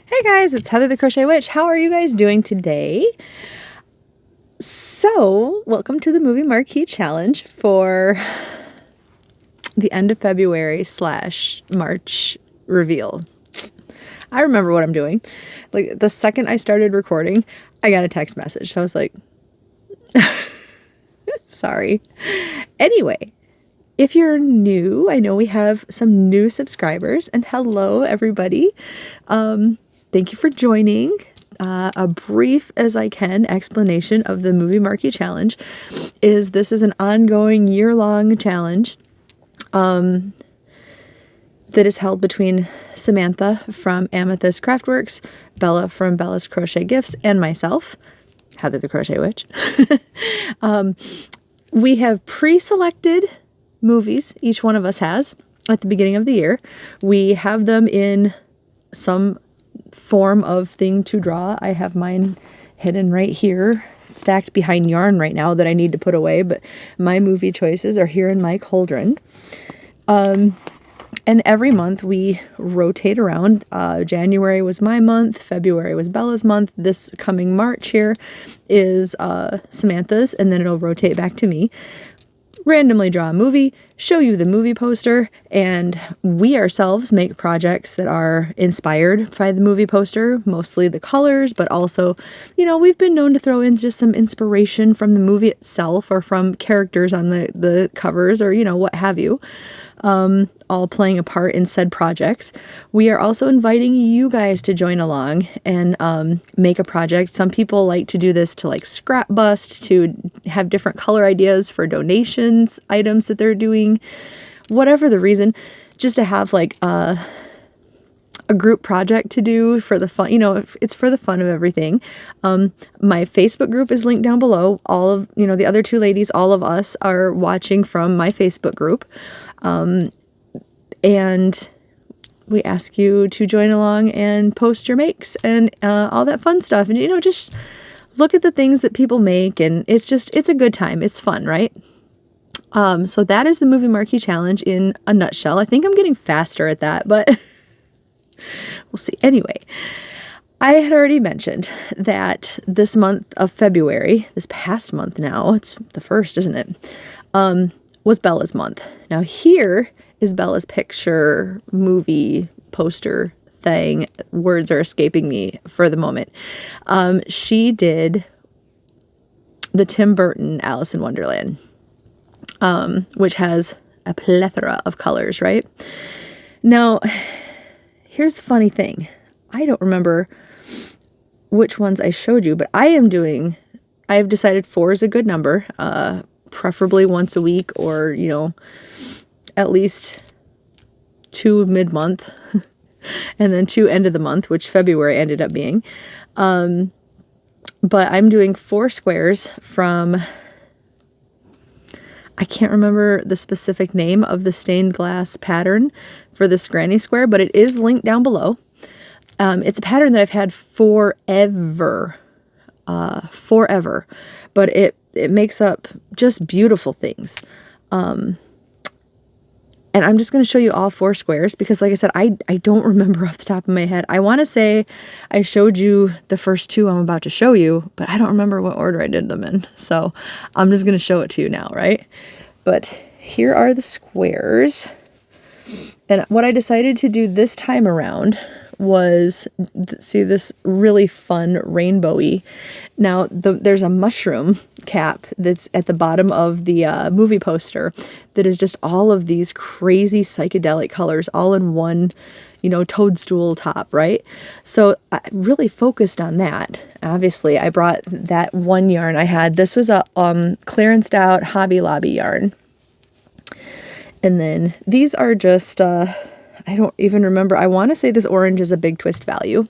Hey guys, it's Heather the Crochet Witch. How are you guys doing today? So, welcome to the movie Marquee challenge for the end of February / March reveal. I remember what I'm doing. Like the second I started recording, I got a text message. So I was like, sorry. Anyway, if you're new, I know we have some new subscribers, and hello everybody. Thank you for joining. A brief as I can explanation of the movie Marquee challenge is this is an ongoing year-long challenge that is held between Samantha from Amethyst Craftworks, Bella from Bella's Crochet Gifts, and myself, Heather the Crochet Witch. We have pre-selected movies, each one of us has, at the beginning of the year. We have them in some form of thing to draw. I have mine hidden right here, stacked behind yarn right now that I need to put away, but my movie choices are here in my cauldron. And every month we rotate around. January was my month, February was Bella's month, this coming March here is Samantha's, and then it'll rotate back to me. Randomly draw a movie, show you the movie poster, and we ourselves make projects that are inspired by the movie poster, mostly the colors, but also, we've been known to throw in just some inspiration from the movie itself or from characters on the covers or, what have you. All playing a part in said projects. We are also inviting you guys to join along and make a project. Some people like to do this to like scrap bust, to have different color ideas for donations, items that they're doing, whatever the reason, just to have like a group project to do for the fun, it's for the fun of everything. My Facebook group is linked down below. All of, the other two ladies, all of us are watching from my Facebook group. And we ask you to join along and post your makes and all that fun stuff. And, just look at the things that people make. And it's a good time. It's fun, right? So that is the movie Marquee challenge in a nutshell. I think I'm getting faster at that, but we'll see. Anyway, I had already mentioned that this month of February, this past month now, it's the 1st, isn't it? Was Bella's month. Now here is Bella's picture, movie, poster thing. Words are escaping me for the moment. She did the Tim Burton Alice in Wonderland, which has a plethora of colors, right? Now, here's the funny thing. I don't remember which ones I showed you, but I have decided 4 is a good number, preferably once a week or, at least 2 mid-month and then 2 end of the month, which February ended up being. But I'm doing 4 squares from, I can't remember the specific name of the stained glass pattern for this granny square, but it is linked down below. It's a pattern that I've had forever, but it makes up just beautiful things. And I'm just going to show you all 4 squares because, like I said, I don't remember off the top of my head. I want to say I showed you the first 2 I'm about to show you, but I don't remember what order I did them in. So I'm just going to show it to you now, right? But here are the squares. And what I decided to do this time around was, see this really fun rainbowy. Now there's a mushroom cap that's at the bottom of the movie poster that is just all of these crazy psychedelic colors all in one, toadstool top, right? So I really focused on that. Obviously, I brought that one yarn I had. This was a clearanced out Hobby Lobby yarn. And then these are just I don't even remember. I want to say this orange is a Big Twist value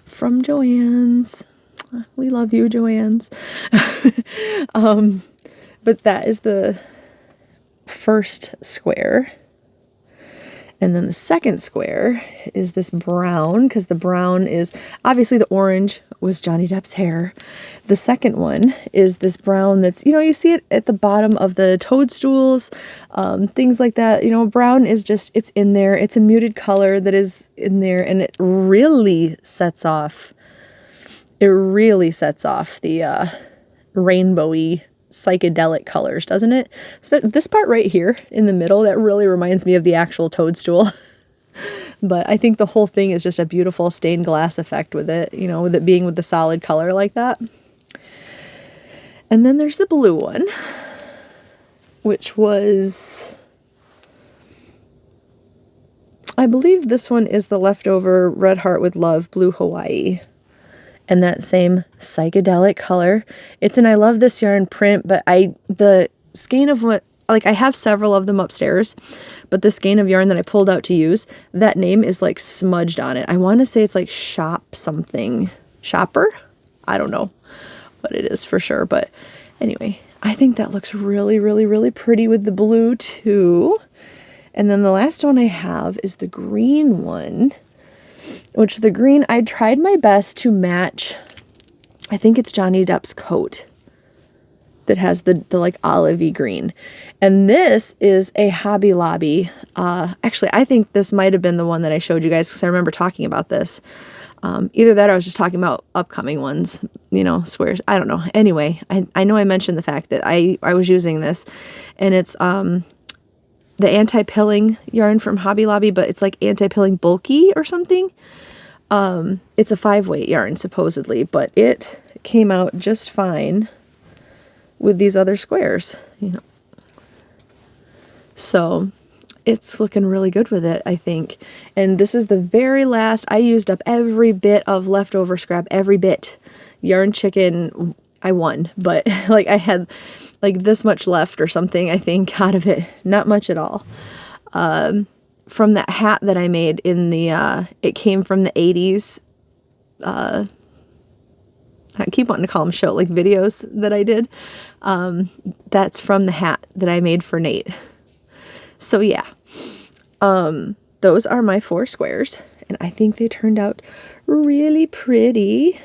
from Joann's. We love you, Joann's. But that is the first square. And then the second square is this brown, because the brown is obviously the orange was Johnny Depp's hair. The second one is this brown that's, you see it at the bottom of the toadstools, things like that. Brown is just, it's in there. It's a muted color that is in there, and it really sets off. It really sets off the rainbowy psychedelic colors, doesn't it? This part right here in the middle, that really reminds me of the actual toadstool. But I think the whole thing is just a beautiful stained glass effect with it, with it being with the solid color like that. And then there's the blue one, which was, I believe this one is the leftover Red Heart with Love Blue Hawaii. And that same psychedelic color. And I love this yarn print, but the skein of what, like I have several of them upstairs, but the skein of yarn that I pulled out to use, that name is like smudged on it. I want to say it's like shop something. Shopper? I don't know what it is for sure, but anyway, I think that looks really, really, really pretty with the blue too. And then the last one I have is the green one, which the green, I tried my best to match, I think it's Johnny Depp's coat that has the like olivey green. And this is a Hobby Lobby. Actually, I think this might have been the one that I showed you guys because I remember talking about this. Either that or I was just talking about upcoming ones, squares. I don't know. Anyway, I know I mentioned the fact that I was using this, and it's the anti-pilling yarn from Hobby Lobby, but it's like anti-pilling bulky or something. It's a 5-weight yarn supposedly, but it came out just fine with these other squares, So it's looking really good with it, I think. And this is the very last. I used up every bit of leftover scrap, every bit. Yarn Chicken, I won, but like I had like this much left or something, I think, out of it. Not much at all. From that hat that I made in the, it came from the 80s. I keep wanting to call them show, like videos that I did. That's from the hat that I made for Nate. So yeah, those are my 4 squares, and I think they turned out really pretty.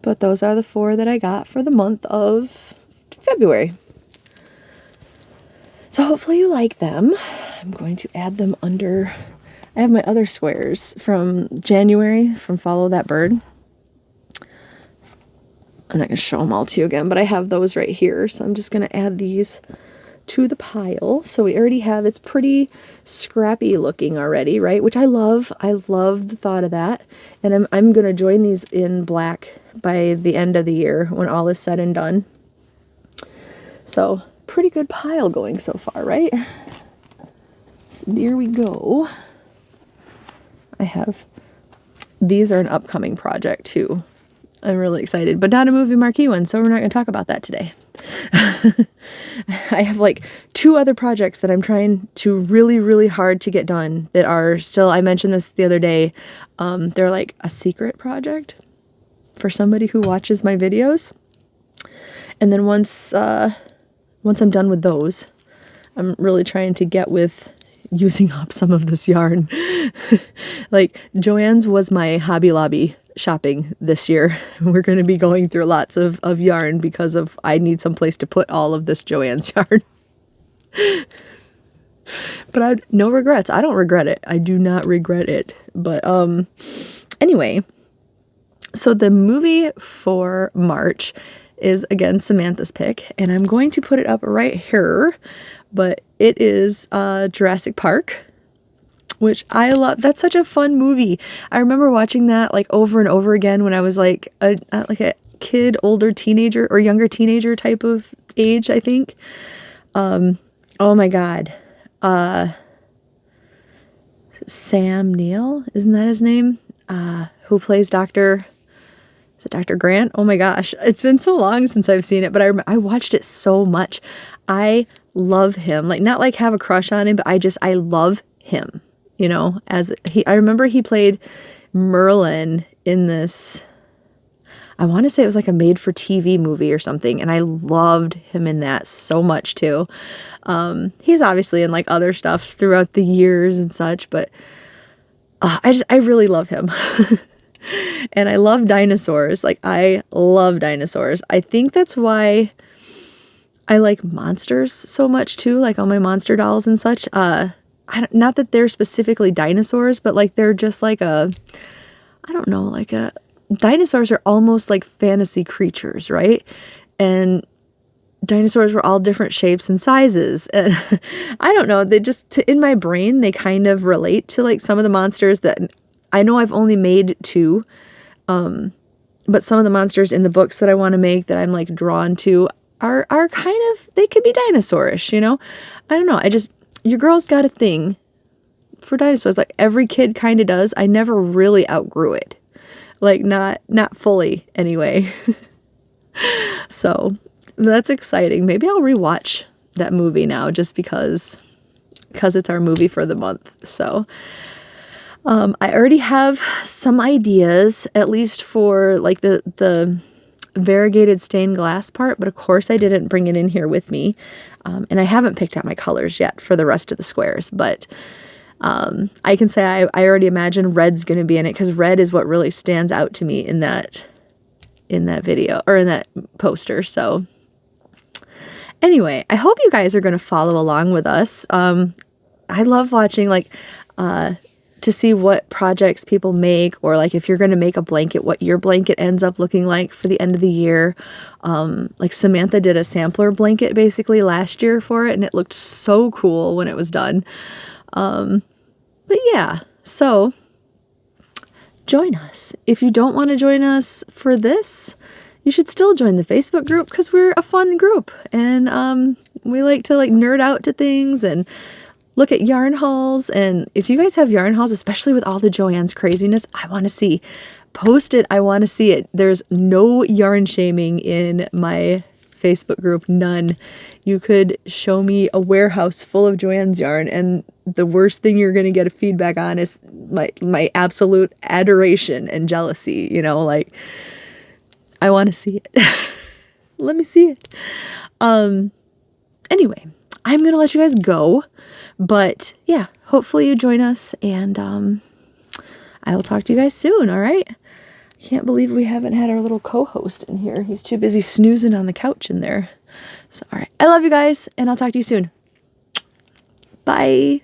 But those are the 4 that I got for the month of February. So hopefully you like them. I'm going to add them under, I have my other squares from January from Follow That Bird. I'm not going to show them all to you again, but I have those right here. So I'm just going to add these to the pile. So we already have, it's pretty scrappy looking already, right? Which I love. I love the thought of that. And I'm going to join these in black by the end of the year when all is said and done. So pretty good pile going so far, right? So here we go. I have, these are an upcoming project too. I'm really excited, but not a movie marquee one, so we're not going to talk about that today. I have like 2 other projects that I'm trying to really, really hard to get done that are still, I mentioned this the other day, they're like a secret project for somebody who watches my videos. And then once I'm done with those, I'm really trying to get with using up some of this yarn. Like Joann's was my Hobby Lobby shopping this year. We're going to be going through lots of yarn because of I need some place to put all of this Joann's yarn. But no regrets. I don't regret it. I do not regret it. But anyway, so the movie for March is again Samantha's pick, and I'm going to put it up right here, but it is Jurassic Park, which I love. That's such a fun movie. I remember watching that like over and over again when I was like a kid, older teenager or younger teenager type of age, I think. Oh my God. Sam Neill, isn't that his name? Who plays Dr. Is it Dr. Grant? Oh my gosh. It's been so long since I've seen it, but I watched it so much. I love him. Like, not like have a crush on him, but I love him. I remember he played Merlin in this, I want to say it was like a made for TV movie or something. And I loved him in that so much too. He's obviously in like other stuff throughout the years and such, but I really love him. And I love dinosaurs. Like, I love dinosaurs. I think that's why I like monsters so much too, like all my monster dolls and such. Not that they're specifically dinosaurs, but like they're just like I don't know, dinosaurs are almost like fantasy creatures, right? And dinosaurs were all different shapes and sizes. And I don't know, they just, in my brain, they kind of relate to like some of the monsters that I know I've only made 2. But some of the monsters in the books that I want to make that I'm like drawn to are kind of, they could be dinosaurish, you know? I don't know. Your girl's got a thing for dinosaurs. Like every kid kind of does. I never really outgrew it. Like not fully anyway. So that's exciting. Maybe I'll rewatch that movie now just because it's our movie for the month. So I already have some ideas, at least for like the variegated stained glass part, but of course I didn't bring it in here with me. And I haven't picked out my colors yet for the rest of the squares, but I can say I already imagine red's going to be in it, because red is what really stands out to me in that video, or in that poster. So anyway, I hope you guys are going to follow along with us. I love watching to see what projects people make, or like if you're going to make a blanket, what your blanket ends up looking like for the end of the year. Like Samantha did a sampler blanket basically last year for it, and it looked so cool when it was done. But yeah, so join us. If you don't want to join us for this, you should still join the Facebook group, because we're a fun group, and we like to nerd out to things and look at yarn hauls. And if you guys have yarn hauls, especially with all the Joann's craziness, I want to see. Post it. I want to see it. There's no yarn shaming in my Facebook group. None. You could show me a warehouse full of Joann's yarn, and the worst thing you're going to get a feedback on is my absolute adoration and jealousy. You know, like, I want to see it. Let me see it. Anyway, I'm going to let you guys go. But yeah, hopefully you join us, and I will talk to you guys soon, all right? Can't believe we haven't had our little co-host in here. He's too busy snoozing on the couch in there. So, all right. I love you guys, and I'll talk to you soon. Bye.